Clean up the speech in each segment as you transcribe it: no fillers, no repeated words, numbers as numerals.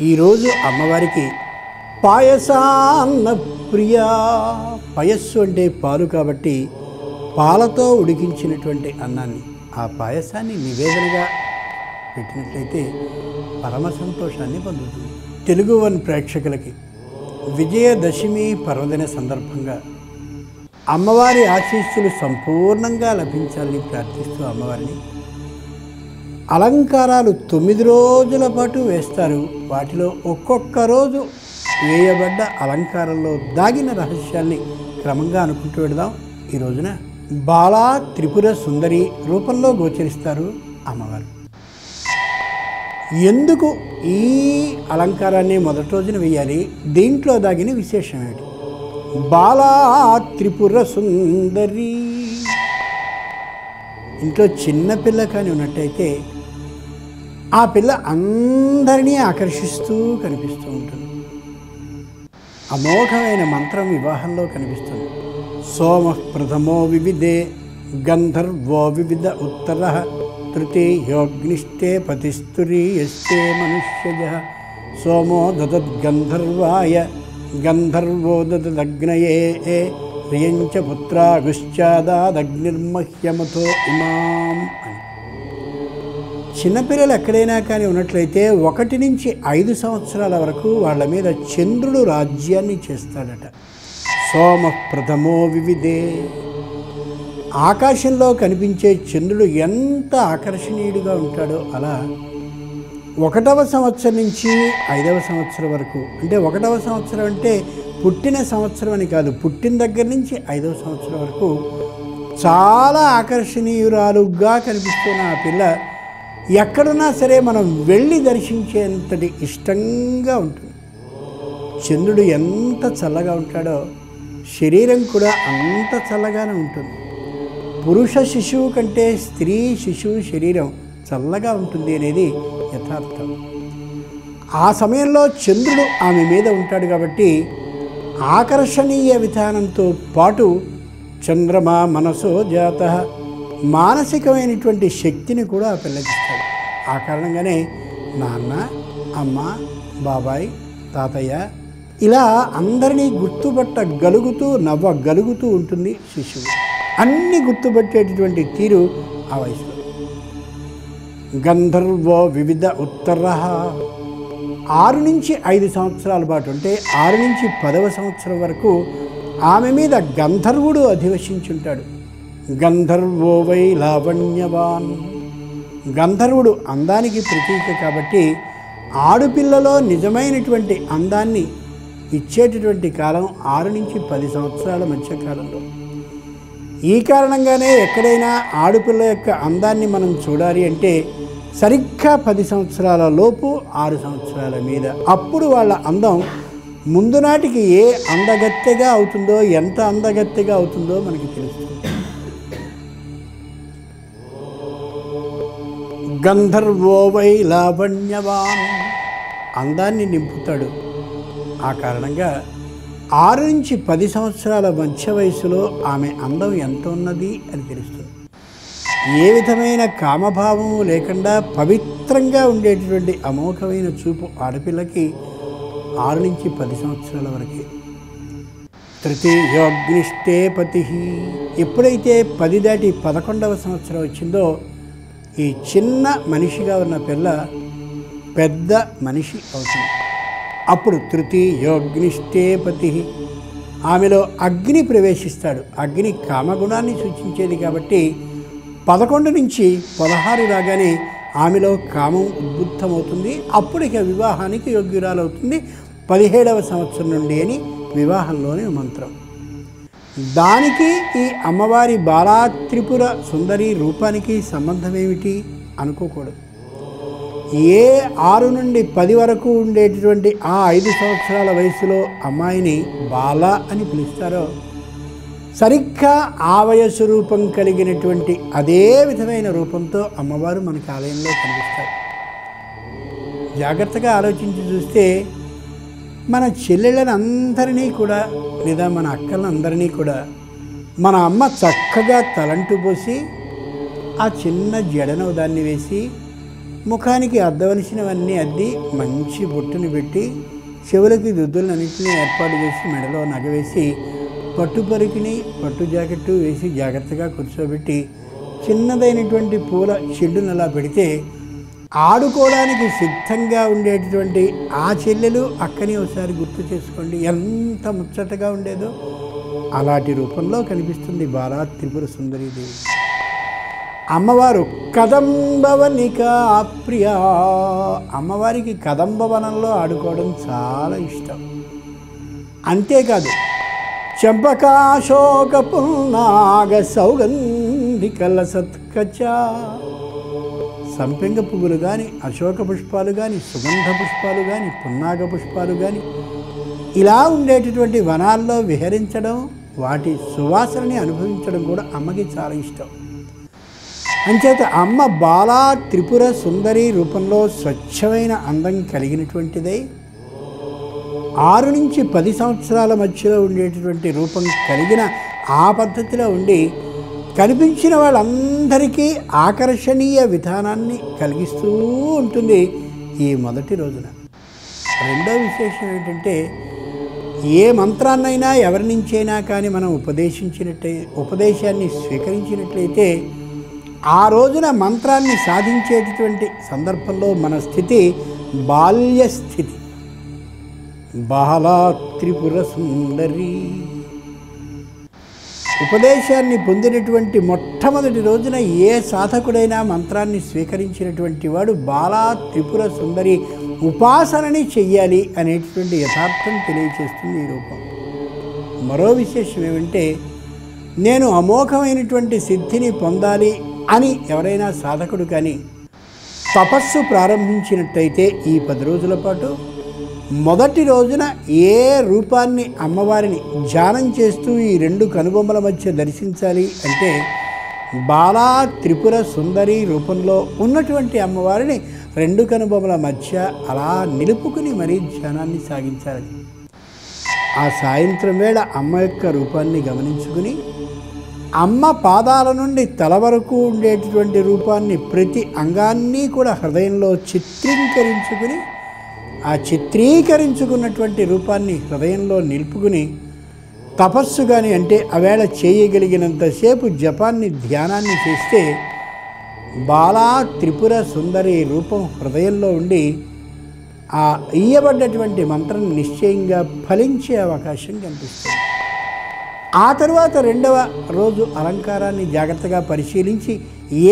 ఈరోజు అమ్మవారికి పాయసాన్న ప్రియ. పయస్సు అంటే పాలు కాబట్టి పాలతో ఉడికించినటువంటి అన్నాన్ని, ఆ పాయసాన్ని నివేదనగా పెట్టినట్లయితే పరమ సంతోషాన్ని పొందుతుంది. తెలుగు వన్ ప్రేక్షకులకి విజయదశమి పర్వదిన సందర్భంగా అమ్మవారి ఆశీస్సులు సంపూర్ణంగా లభించాలని ప్రార్థిస్తూ అమ్మవారిని అలంకారాలు 9 రోజుల పాటు వేస్తారు. వాటిలో ఒక్కొక్క రోజు వేయబడ్డ అలంకారంలో దాగిన రహస్యాల్ని క్రమంగా అనుకుంటూ వెళదాం. ఈ రోజున బాలా త్రిపుర సుందరి రూపంలో గోచరిస్తారు అమ్మవారు. ఎందుకు ఈ అలంకారాన్ని మొదటి రోజున వేయాలి? దీంట్లో దాగిన విశేషం ఏమిటి? బాలా త్రిపుర సుందరి. ఇంట్లో చిన్నపిల్ల కానీ ఉన్నట్టయితే ఆ పిల్ల అందరినీ ఆకర్షిస్తూ కనిపిస్తూ ఉంటుంది. అమోఘమైన మంత్రం వివాహంలో కనిపిస్తుంది. సోమ ప్రథమో వివిధే గంధర్వో వివిధ ఉత్తర తృతీయోగ్నిష్టే పతిస్తురీయస్తే మనుష్యజ సోమో దదద్గంధర్వాయ గంధర్వో దదదగ్నయే రియంచ పుత్రాగుశ్చాదాదగ్నిర్మహ్యమతో ఇమాం అని. చిన్నపిల్లలు ఎక్కడైనా కానీ ఉన్నట్లయితే 1 నుంచి 5 సంవత్సరాల వరకు వాళ్ళ మీద చంద్రుడు రాజ్యాన్ని చేస్తాడట. సోమ ప్రథమో వివిధే. ఆకాశంలో కనిపించే చంద్రుడు ఎంత ఆకర్షణీయుడిగా ఉంటాడో అలా 1వ సంవత్సరం నుంచి 5వ సంవత్సరం వరకు, అంటే 1వ సంవత్సరం అంటే పుట్టిన సంవత్సరం అని కాదు, పుట్టిన దగ్గర నుంచి 5వ సంవత్సరం వరకు చాలా ఆకర్షణీయురాలుగా కనిపిస్తున్న ఆ పిల్ల ఎక్కడున్నా సరే మనం వెళ్ళి దర్శించేంతటి ఇష్టంగా ఉంటుంది. చంద్రుడు ఎంత చల్లగా ఉంటాడో శరీరం కూడా అంత చల్లగానే ఉంటుంది. పురుష శిశువు కంటే స్త్రీ శిశువు శరీరం చల్లగా ఉంటుంది అనేది యథార్థం. ఆ సమయంలో చంద్రుడు ఆమె మీద ఉంటాడు కాబట్టి ఆకర్షణీయ విధానంతో పాటు చంద్రమా మనసో జాత, మానసికమైనటువంటి శక్తిని కూడా ఆ పిల్లకిస్తాడు. ఆ కారణంగానే నాన్న, అమ్మ, బాబాయ్, తాతయ్య ఇలా అందరినీ గుర్తుపట్టగలుగుతూ నవ్వగలుగుతూ ఉంటుంది శిశువు. అన్నీ గుర్తుపట్టేటటువంటి తీరు ఆ వయసులో. గంధర్వో వివిధ ఉత్తర 6 నుంచి 5 సంవత్సరాల పాటు, అంటే 6 నుంచి 10వ సంవత్సరం వరకు ఆమె మీద గంధర్వుడు అధివసించుంటాడు. గంధర్వో వై లావణ్యవాన్. గంధర్వుడు అందానికి ప్రతీక కాబట్టి ఆడపిల్లలో నిజమైనటువంటి అందాన్ని ఇచ్చేటటువంటి కాలం 6 నుంచి 10 సంవత్సరాల మధ్య కాలంలో. ఈ కారణంగానే ఎక్కడైనా ఆడపిల్ల యొక్క అందాన్ని మనం చూడాలి అంటే సరిగ్గా 10 సంవత్సరాల లోపు 6 సంవత్సరాల మీద. అప్పుడు వాళ్ళ అందం ముందు నాటికి ఏ అందగత్తెగా అవుతుందో, ఎంత అందగత్తెగా అవుతుందో మనకి తెలుస్తుంది. గంధర్వో వై లావణ్యవాన్. అందాన్ని నింపుతాడు. ఆ కారణంగా 6 నుంచి 10 సంవత్సరాల మధ్య వయసులో ఆమె అందం ఎంత ఉన్నది అని తెలుస్తుంది. ఏ విధమైన కామభావము లేకుండా పవిత్రంగా ఉండేటటువంటి అమోఘమైన చూపు ఆడపిల్లకి 6 నుంచి 10 సంవత్సరాల వరకే. తృతీయోగ్నిష్టే పతి. ఎప్పుడైతే 10 దాటి 11వ సంవత్సరం వచ్చిందో ఈ చిన్న మనిషిగా ఉన్న పిల్ల పెద్ద మనిషి అవుతుంది. అప్పుడు తృతీయోగ్నిష్టే పతి. ఆమెలో అగ్ని ప్రవేశిస్తాడు. అగ్ని కామగుణాన్ని సూచించేది కాబట్టి 11 నుంచి 16 రాగానే ఆమెలో కామం ఉద్బుద్ధమవుతుంది. అప్పుడు ఇక వివాహానికి యోగ్యురాలవుతుంది 17వ సంవత్సరం నుండి అని వివాహంలోని మంత్రం. దానికి ఈ అమ్మవారి బాలా త్రిపుర సుందరి రూపానికి సంబంధం ఏమిటి అనుకోకూడదు. ఏ 6 నుండి 10 వరకు ఉండేటటువంటి ఆ 5 సంవత్సరాల వయసులో అమ్మాయిని బాల అని పిలుస్తారో సరిగ్గా ఆ వయస్సు రూపం కలిగినటువంటి అదే విధమైన రూపంతో అమ్మవారు మనకి ఆలయంలో కనిపిస్తారు. జాగ్రత్తగా ఆలోచించి చూస్తే మన చెల్లెళ్ళని అందరినీ కూడా, లేదా మన అక్కలందరినీ కూడా మన అమ్మ చక్కగా తలంటు పోసి ఆ చిన్న జడను దాన్ని వేసి ముఖానికి అద్దవలసినవన్నీ అద్ది మంచి బొట్టుని పెట్టి చెవులకి దుద్దులన్నింటినీ ఏర్పాటు చేసి మెడలో నగవేసి పట్టు పరికిని పట్టు జాకెట్టు వేసి జాగ్రత్తగా కూర్చోబెట్టి చిన్నదైనటువంటి పూల చెల్లును అలా పెడితే ఆడుకోవడానికి సిద్ధంగా ఉండేటటువంటి ఆ చెల్లెలు అక్కని ఒకసారి గుర్తు చేసుకోండి, ఎంత ముచ్చటగా ఉండేదో. అలాంటి రూపంలో కనిపిస్తుంది బాలా త్రిపుర సుందరీదేవి. అమ్మవారు కదంబవనిక ప్రియ. అమ్మవారికి కదంబవనంలో ఆడుకోవడం చాలా ఇష్టం. అంతేకాదు చంపకాశోక పున్నాగ సౌగంధికల సత్కచ, సంపెంగ పువ్వులు కానీ, అశోక పుష్పాలు కానీ, సుగంధ పుష్పాలు కానీ, పున్నాగ పుష్పాలు కానీ ఇలా ఉండేటటువంటి వనాల్లో విహరించడం, వాటి సువాసనని అనుభవించడం కూడా అమ్మకి చాలా ఇష్టం. అంచేత అమ్మ బాలా త్రిపుర సుందరి రూపంలో స్వచ్ఛమైన అందం కలిగినటువంటిదై 6 నుంచి 10 సంవత్సరాల మధ్యలో ఉండేటటువంటి రూపం కలిగిన ఆ పద్ధతిలో ఉండి కనిపించిన వాళ్ళందరికీ ఆకర్షణీయ విధానాన్ని కలిగిస్తూ ఉంటుంది ఈ మొదటి రోజున. రెండో విశేషం ఏంటంటే, ఏ మంత్రాన్నైనా ఎవరి నుంచైనా కానీ మనం ఉపదేశాన్ని స్వీకరించినట్లయితే ఆ రోజున మంత్రాన్ని సాధించేటటువంటి సందర్భంలో మన స్థితి బాల్య స్థితి. బాలా త్రిపుర సుందరి ఉపదేశాన్ని పొందినటువంటి మొట్టమొదటి రోజున ఏ సాధకుడైనా మంత్రాన్ని స్వీకరించినటువంటి వాడు బాలా త్రిపుర సుందరి ఉపాసనని చెయ్యాలి అనేటటువంటి యథార్థం తెలియచేస్తుంది ఈ రూపం. మరో విశేషం ఏమంటే, నేను అమోఘమైనటువంటి సిద్ధిని పొందాలి అని ఎవరైనా సాధకుడు కానీ తపస్సు ప్రారంభించినట్టయితే ఈ 10 రోజుల పాటు మొదటి రోజున ఏ రూపాన్ని అమ్మవారిని ధ్యానం చేస్తూ ఈ 2 కనుబొమ్మల మధ్య దర్శించాలి అంటే బాలా త్రిపుర సుందరి రూపంలో ఉన్నటువంటి అమ్మవారిని 2 కనుబొమ్మల మధ్య అలా నిలుపుకుని మరీ ధ్యానాన్ని సాగించాలి. ఆ సాయంత్రం వేళ అమ్మ యొక్క రూపాన్ని గమనించుకుని అమ్మ పాదాల నుండి తల వరకు ఉండేటటువంటి రూపాన్ని ప్రతి అంగాన్ని కూడా హృదయంలో చిత్రీకరించుకుని ఆ చిత్రీకరించుకున్నటువంటి రూపాన్ని హృదయంలో నిలుపుకుని తపస్సు కానీ అంటే ఆవేళ చేయగలిగినంతసేపు జపాన్ని ధ్యానాన్ని చేస్తే బాలా త్రిపుర సుందరి రూపం హృదయంలో ఉండి ఆ ఇయ్యబడ్డటువంటి మంత్రం నిశ్చయంగా ఫలించే అవకాశం కనిపిస్తుంది. ఆ తరువాత 2వ రోజు అలంకారాన్ని జాగ్రత్తగా పరిశీలించి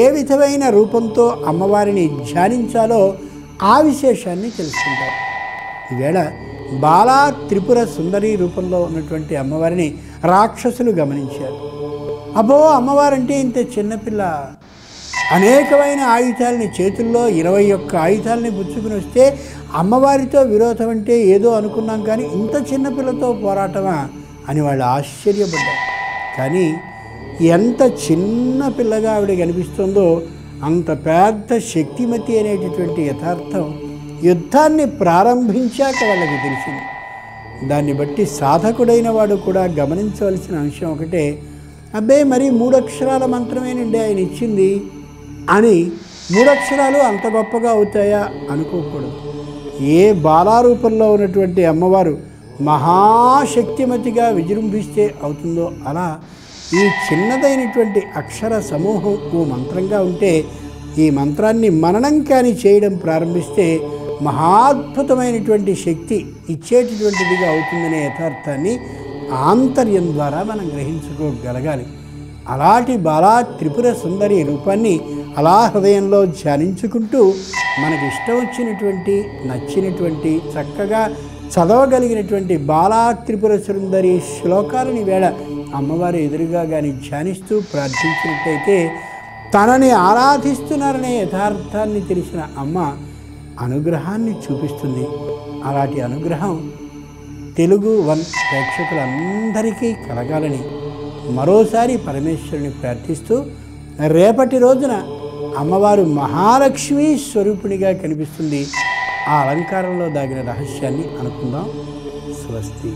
ఏ విధమైన రూపంతో అమ్మవారిని ధ్యానించాలో ఆ విశేషాన్ని తెలుసుకుంటారు. ఈవేళ బాలా త్రిపుర సుందరి రూపంలో ఉన్నటువంటి అమ్మవారిని రాక్షసులు గమనించారు. అబ్బో, అమ్మవారంటే ఇంత చిన్నపిల్ల, అనేకమైన ఆయుధాలని చేతుల్లో 21 ఆయుధాలని పుచ్చుకుని వస్తే అమ్మవారితో విరోధం అంటే ఏదో అనుకున్నాం, కానీ ఇంత చిన్నపిల్లతో పోరాటమా అని వాళ్ళు ఆశ్చర్యపడ్డారు. కానీ ఎంత చిన్న పిల్లగా ఆవిడ కనిపిస్తుందో అంత పెద్ద శక్తిమతి అనేటటువంటి యథార్థం యుద్ధాన్ని ప్రారంభించాక వాళ్ళకి తెలిసింది. దాన్ని బట్టి సాధకుడైన వాడు కూడా గమనించవలసిన అంశం ఒకటే, అబ్బే మరి 3 అక్షరాల మంత్రమేనండి ఆయన ఇచ్చింది అని 3 అక్షరాలు అంత గొప్పగా అవుతాయా అనుకోకూడదు. ఏ బాలారూపంలో ఉన్నటువంటి అమ్మవారు మహాశక్తిమతిగా విజృంభిస్తే అవుతుందో అలా ఈ చిన్నదైనటువంటి అక్షర సమూహం ఓ మంత్రంగా ఉంటే ఈ మంత్రాన్ని మననం కానీ చేయడం ప్రారంభిస్తే మహాద్భుతమైనటువంటి శక్తి ఇచ్చేటటువంటిదిగా అవుతుందనే యథార్థాన్ని ఆంతర్యం ద్వారా మనం గ్రహించుకోగలగాలి. అలాంటి బాలా త్రిపుర సుందరి రూపాన్ని అలా హృదయంలో ధ్యానించుకుంటూ మనకి ఇష్టం వచ్చినటువంటి నచ్చినటువంటి చక్కగా చదవగలిగినటువంటి బాలా త్రిపుర సుందరి శ్లోకాలని వేళ అమ్మవారి ఎదురుగా కానీ ధ్యానిస్తూ ప్రార్థించినట్టయితే తనని ఆరాధిస్తున్నారనే యథార్థాన్ని తెలిసిన అమ్మ అనుగ్రహాన్ని చూపిస్తుంది. అలాంటి అనుగ్రహం తెలుగు వన్ ప్రేక్షకులందరికీ కలగాలని మరోసారి పరమేశ్వరుని ప్రార్థిస్తూ రేపటి రోజున అమ్మవారు మహాలక్ష్మీ స్వరూపిణిగా కనిపిస్తుంది. ఆ అలంకారంలో దాగిన రహస్యాన్ని అనుకుందాం. స్వస్తి.